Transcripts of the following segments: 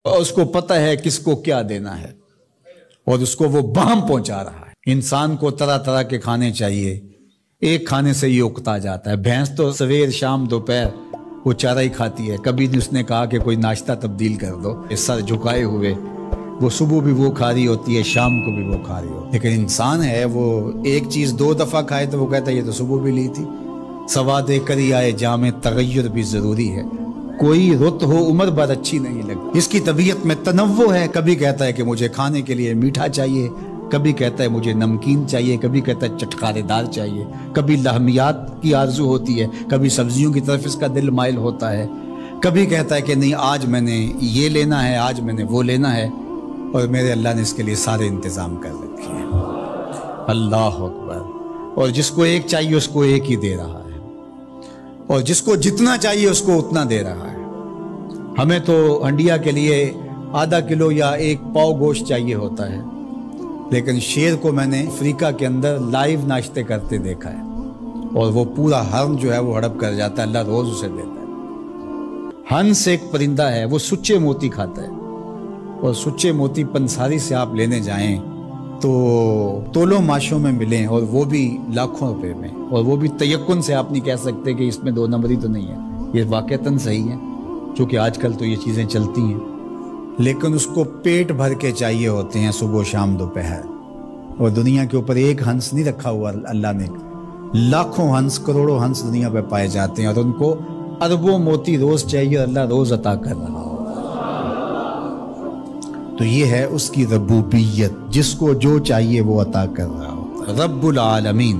اور اس کو پتہ ہے کس کو کیا دینا ہے اور اس کو وہ بہم پہنچا رہا ہے۔ انسان کو طرح طرح کے کھانے چاہیے، ایک کھانے سے یہ اکتا جاتا ہے۔ بھینس تو سویر شام دوپہر وہ چارہ ہی کھاتی ہے، کبھی نہیں اس نے کہا کہ کوئی ناشتہ تبدیل کر دو۔ سر جھکائے ہوئے وہ صبح بھی وہ کھا رہی ہوتی ہے، شام کو بھی وہ کھا رہی ہوتی ہے۔ لیکن انسان ہے وہ ایک چیز 2 دفعہ کھائے تو وہ کہتا ہے یہ تو صبح بھی لی تھی۔ سواد کر ہی آئے جامع تغیر بھی ضروری ہے، کوئی رت ہو عمر بھر اچھی نہیں لگتی۔ اس کی طبیعت میں تنوع ہے، کبھی کہتا ہے کہ مجھے کھانے کے لیے میٹھا چاہیے، کبھی کہتا ہے مجھے نمکین چاہیے، کبھی کہتا ہے چٹکارے دار چاہیے، کبھی لحمیات کی آرزو ہوتی ہے، کبھی سبزیوں کی طرف اس کا دل مائل ہوتا ہے، کبھی کہتا ہے کہ نہیں آج میں نے یہ لینا ہے، آج میں نے وہ لینا ہے، اور میرے اللہ نے اس کے لیے سارے انتظام کر رکھے ہیں۔ اللہ اکبر۔ اور جس کو ایک چاہیے اس کو ایک ہی دے رہا ہے، اور جس کو جتنا چاہیے اس کو اتنا دے رہا ہے۔ ہمیں تو ہنڈیا کے لیے ½ کلو یا 1 پاؤ گوشت چاہیے ہوتا ہے، لیکن شیر کو میں نے افریقہ کے اندر لائیو ناشتے کرتے دیکھا ہے، اور وہ پورا حرم جو ہے وہ ہڑپ کر جاتا ہے، اللہ روز اسے دیتا ہے۔ ہنس ایک پرندہ ہے، وہ سچے موتی کھاتا ہے، اور سچے موتی پنساری سے آپ لینے جائیں تو تولوں ماشوں میں ملیں، اور وہ بھی لاکھوں روپے میں، اور وہ بھی تیقن سے آپ نہیں کہہ سکتے کہ اس میں 2 نمبری تو نہیں ہے، یہ واقعتاً صحیح ہے، چونکہ آج کل تو یہ چیزیں چلتی ہیں، لیکن اس کو پیٹ بھر کے چاہیے ہوتے ہیں صبح و شام دوپہر۔ اور دنیا کے اوپر ایک ہنس نہیں رکھا ہوا اللہ نے، لاکھوں ہنس کروڑوں ہنس دنیا پہ پائے جاتے ہیں، اور ان کو اربوں موتی روز چاہیے، اللہ روز عطا کر رہا ہو۔ تو یہ ہے اس کی ربوبیت، جس کو جو چاہیے وہ عطا کر رہا ہو۔ رب العالمین،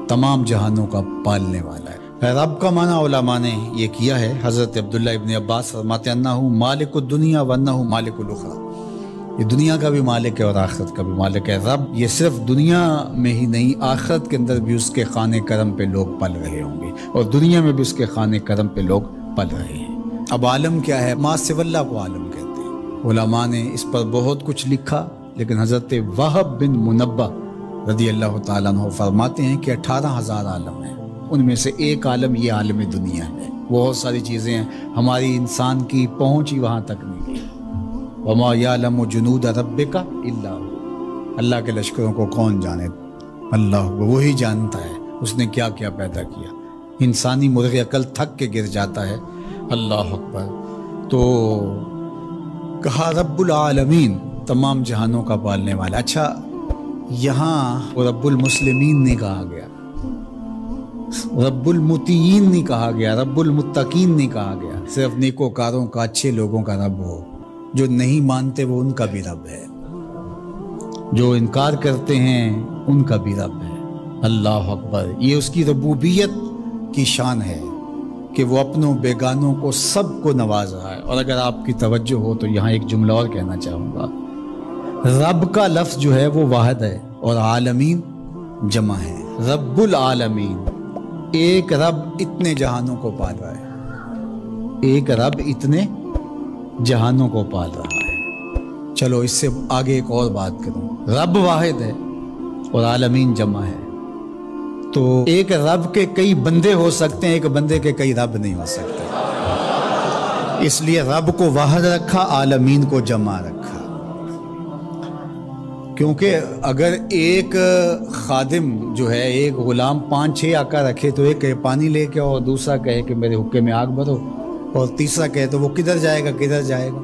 تمام جہانوں کا پالنے والا ہے۔ رب کا معنی علماء نے یہ کیا ہے، حضرت عبداللہ ابن عباس فرماتے ہیں انہ مالک الدنیا وانہ مالک الاخرى، یہ دنیا کا بھی مالک ہے اور آخرت کا بھی مالک ہے۔ رب یہ صرف دنیا میں ہی نہیں، آخرت کے اندر بھی اس کے خانے کرم پہ لوگ پل رہے ہوں گے، اور دنیا میں بھی اس کے خانے کرم پہ لوگ پل رہے ہیں۔ اب عالم کیا ہے؟ ما سوی اللہ کو عالم کہتے ہیں۔ علماء نے اس پر بہت کچھ لکھا، لیکن حضرت وہب بن منبہ رضی اللہ تعالیٰ عنہ فرماتے ہیں کہ 18,000 عالم ہیں، ان میں سے ایک عالم یہ عالم دنیا ہے۔ بہت ساری چیزیں ہیں، ہماری انسان کی پہنچ ہی وہاں تک نہیں ہے۔ وما یعلم جنود ربک الا هو، اللہ کے لشکروں کو کون جانے؟ اللہ، وہی جانتا ہے اس نے کیا کیا پیدا کیا۔ انسانی مرغ عقل تھک کے گر جاتا ہے۔ اللہ اکبر۔ تو کہا رب العالمین، تمام جہانوں کا پالنے والا۔ اچھا، یہاں رب المسلمین نہیں کہا گیا، رب المطیعین نہیں کہا گیا، رب المتقین نہیں کہا گیا، صرف نیکوکاروں کا، اچھے لوگوں کا رب ہو۔ جو نہیں مانتے وہ ان کا بھی رب ہے، جو انکار کرتے ہیں ان کا بھی رب ہے۔ اللہ اکبر۔ یہ اس کی ربوبیت کی شان ہے کہ وہ اپنوں بیگانوں کو سب کو نواز رہا ہے۔ اور اگر آپ کی توجہ ہو تو یہاں ایک جملہ اور کہنا چاہوں گا، رب کا لفظ جو ہے وہ واحد ہے اور عالمین جمع ہے۔ رب العالمین، ایک رب اتنے جہانوں کو پال رہا ہے، ایک رب اتنے جہانوں کو پال رہا ہے۔ چلو اس سے آگے ایک اور بات کروں، رب واحد ہے اور عالمین جمع ہے، تو ایک رب کے کئی بندے ہو سکتے ہیں، ایک بندے کے کئی رب نہیں ہو سکتے۔ اس لیے رب کو واحد رکھا، عالمین کو جمع رکھا، کیونکہ اگر ایک خادم جو ہے، ایک غلام 5-6 آقا رکھے تو ایک کہے پانی لے کے، اور دوسرا کہے کہ میرے حقے میں آگ بھرو، اور تیسرا کہے تو وہ کدھر جائے گا کدھر جائے گا،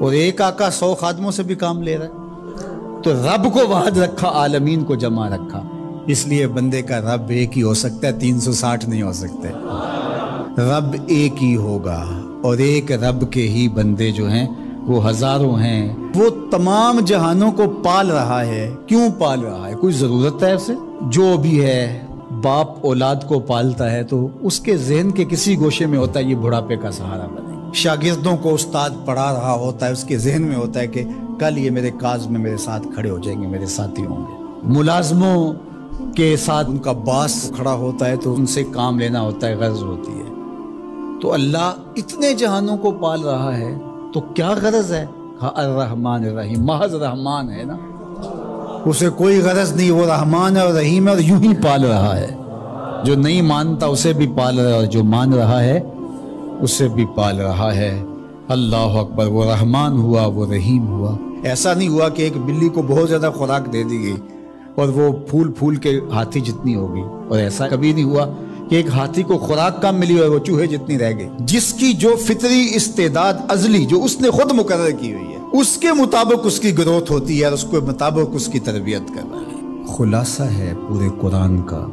اور ایک آقا 100 خادموں سے بھی کام لے رہا ہے۔ تو رب کو واحد رکھا، عالمین کو جمع رکھا، اس لیے بندے کا رب ایک ہی ہو سکتا ہے، 360 نہیں ہو سکتے۔ رب ایک ہی ہوگا، اور ایک رب کے ہی بندے جو ہیں وہ ہزاروں ہیں۔ وہ تمام جہانوں کو پال رہا ہے۔ کیوں پال رہا ہے؟ کوئی ضرورت ہے اسے؟ جو بھی ہے، باپ اولاد کو پالتا ہے تو اس کے ذہن کے کسی گوشے میں ہوتا ہے یہ بڑھاپے کا سہارا بنے۔ شاگردوں کو استاد پڑھا رہا ہوتا ہے، اس کے ذہن میں ہوتا ہے کہ کل یہ میرے کاز میں میرے ساتھ کھڑے ہو جائیں گے، میرے ساتھی ہوں گے۔ ملازموں کے ساتھ ان کا باس کھڑا ہوتا ہے تو ان سے کام لینا ہوتا ہے، غرض ہوتی ہے۔ تو اللہ اتنے جہانوں کو پال رہا ہے تو کیا غرض ہے؟ الرحمن الرحیم، محض رحمان ہے نا، اسے کوئی غرض نہیں، وہ رحمان ہے اور رحیم ہے، اور یوں ہی پال رہا ہے۔ جو نہیں مانتا اسے بھی پال رہا ہے، اور جو مان رہا ہے اسے بھی پال رہا ہے۔ اللہ اکبر، وہ رحمان ہوا، وہ رحیم ہوا۔ ایسا نہیں ہوا کہ ایک بلی کو بہت زیادہ خوراک دے دی گئی اور وہ پھول پھول کے ہاتھی جتنی ہوگی، اور ایسا کبھی نہیں ہوا کہ ایک ہاتھی کو خوراک کم ملی اور وہ چوہے جتنی رہ گئی۔ جس کی جو فطری استعداد ازلی جو اس نے خود مقرر کی ہوئی ہے، اس کے مطابق اس کی گروتھ ہوتی ہے اور اس کے مطابق اس کی تربیت کر رہا ہے۔ خلاصہ ہے پورے قرآن کا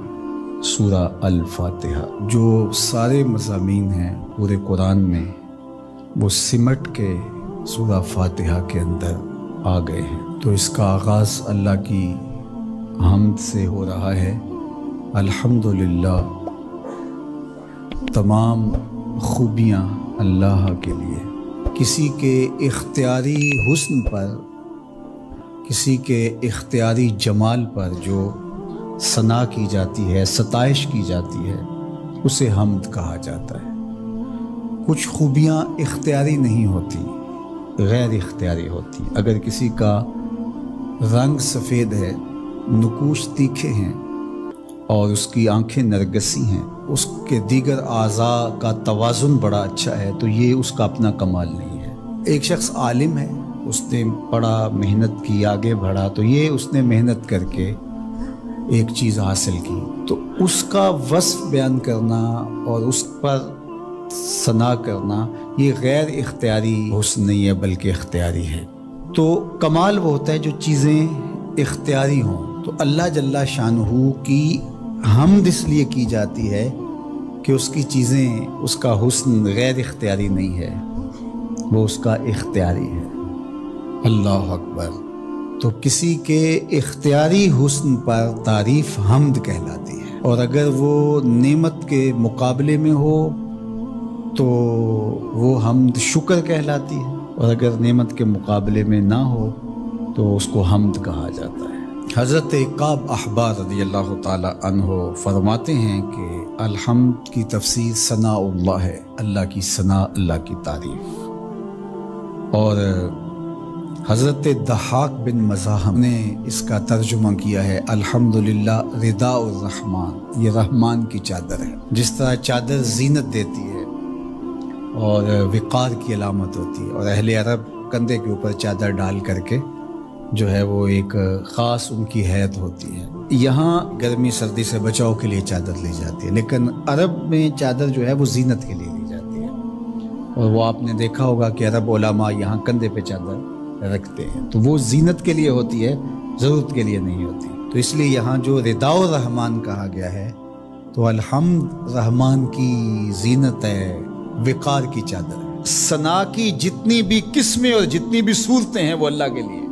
سورہ الفاتحہ، جو سارے مضامین ہیں پورے قرآن میں وہ سمٹ کے سورہ فاتحہ کے اندر آ گئے ہیں۔ تو اس کا آغاز اللہ کی حمد سے ہو رہا ہے۔ الحمدللہ، تمام خوبیاں اللہ کے لیے۔ کسی کے اختیاری حسن پر، کسی کے اختیاری جمال پر جو ثنا کی جاتی ہے، ستائش کی جاتی ہے، اسے حمد کہا جاتا ہے۔ کچھ خوبیاں اختیاری نہیں ہوتی، غیر اختیاری ہوتی۔ اگر کسی کا رنگ سفید ہے، نقوش تیکھے ہیں اور اس کی آنکھیں نرگسی ہیں، اس کے دیگر اعضاء کا توازن بڑا اچھا ہے، تو یہ اس کا اپنا کمال نہیں ہے۔ ایک شخص عالم ہے، اس نے پڑھا، محنت کی، آگے بڑھا، تو یہ اس نے محنت کر کے ایک چیز حاصل کی، تو اس کا وصف بیان کرنا اور اس پر ثنا کرنا یہ غیر اختیاری حسن نہیں ہے بلکہ اختیاری ہے۔ تو کمال وہ ہوتا ہے جو چیزیں اختیاری ہوں۔ تو اللہ جل شانہ کی حمد اس لیے کی جاتی ہے کہ اس کی چیزیں، اس کا حسن غیر اختیاری نہیں ہے، وہ اس کا اختیاری ہے۔ اللہ اکبر۔ تو کسی کے اختیاری حسن پر تعریف حمد کہلاتی ہے، اور اگر وہ نعمت کے مقابلے میں ہو تو وہ حمد شکر کہلاتی ہے، اور اگر نعمت کے مقابلے میں نہ ہو تو اس کو حمد کہا جاتا ہے۔ حضرت کعب احبار رضی اللہ تعالی عنہ فرماتے ہیں کہ الحمد کی تفسیر ثناء اللہ ہے، اللہ کی ثنا، اللہ کی تعریف۔ اور حضرت ضحاک بن مزاحم نے اس کا ترجمہ کیا ہے الحمدللہ رداء الرحمن، یہ رحمان کی چادر ہے۔ جس طرح چادر زینت دیتی ہے اور وقار کی علامت ہوتی ہے، اور اہل عرب کندھے کے اوپر چادر ڈال کر کے جو ہے وہ ایک خاص ان کی حیت ہوتی ہے۔ یہاں گرمی سردی سے بچاؤ کے لیے چادر لی جاتی ہے، لیکن عرب میں چادر جو ہے وہ زینت کے لیے لی جاتی ہے، اور وہ آپ نے دیکھا ہوگا کہ عرب علماء یہاں کندھے پہ چادر رکھتے ہیں، تو وہ زینت کے لیے ہوتی ہے، ضرورت کے لیے نہیں ہوتی۔ تو اس لیے یہاں جو رداء الرحمن کہا گیا ہے، تو الحمد رحمان کی زینت ہے، وقار کی چادر ہے۔ ثنا کی جتنی بھی قسمیں اور جتنی بھی صورتیں ہیں وہ اللہ کے لیے،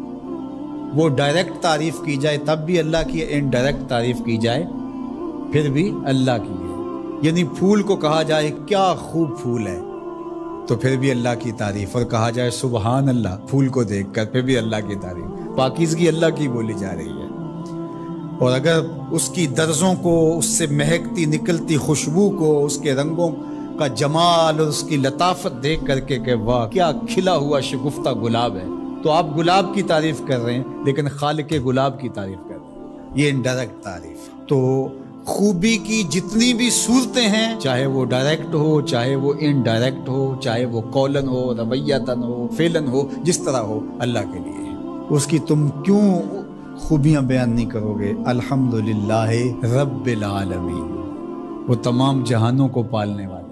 وہ ڈائریکٹ تعریف کی جائے تب بھی اللہ کی، انڈائریکٹ تعریف کی جائے پھر بھی اللہ کی ہے۔ یعنی پھول کو کہا جائے کیا خوب پھول ہے تو پھر بھی اللہ کی تعریف، اور کہا جائے سبحان اللہ پھول کو دیکھ کر پھر بھی اللہ کی تعریف، پاکیزگی اللہ کی بولی جا رہی ہے۔ اور اگر اس کی درزوں کو، اس سے مہکتی نکلتی خوشبو کو، اس کے رنگوں کا جمال اور اس کی لطافت دیکھ کر کے کہ واہ کیا کھلا ہوا شگفتہ گلاب ہے، تو آپ گلاب کی تعریف کر رہے ہیں لیکن خالق گلاب کی تعریف کر رہے ہیں، یہ انڈائریکٹ تعریف۔ تو خوبی کی جتنی بھی صورتیں ہیں، چاہے وہ ڈائریکٹ ہو، چاہے وہ انڈائریکٹ ہو، چاہے وہ قولن ہو، رویتاً ہو، فعلاً ہو، جس طرح ہو، اللہ کے لیے ہے۔ اس کی تم کیوں خوبیاں بیان نہیں کرو گے؟ الحمدللہ رب العالمین، وہ تمام جہانوں کو پالنے والا۔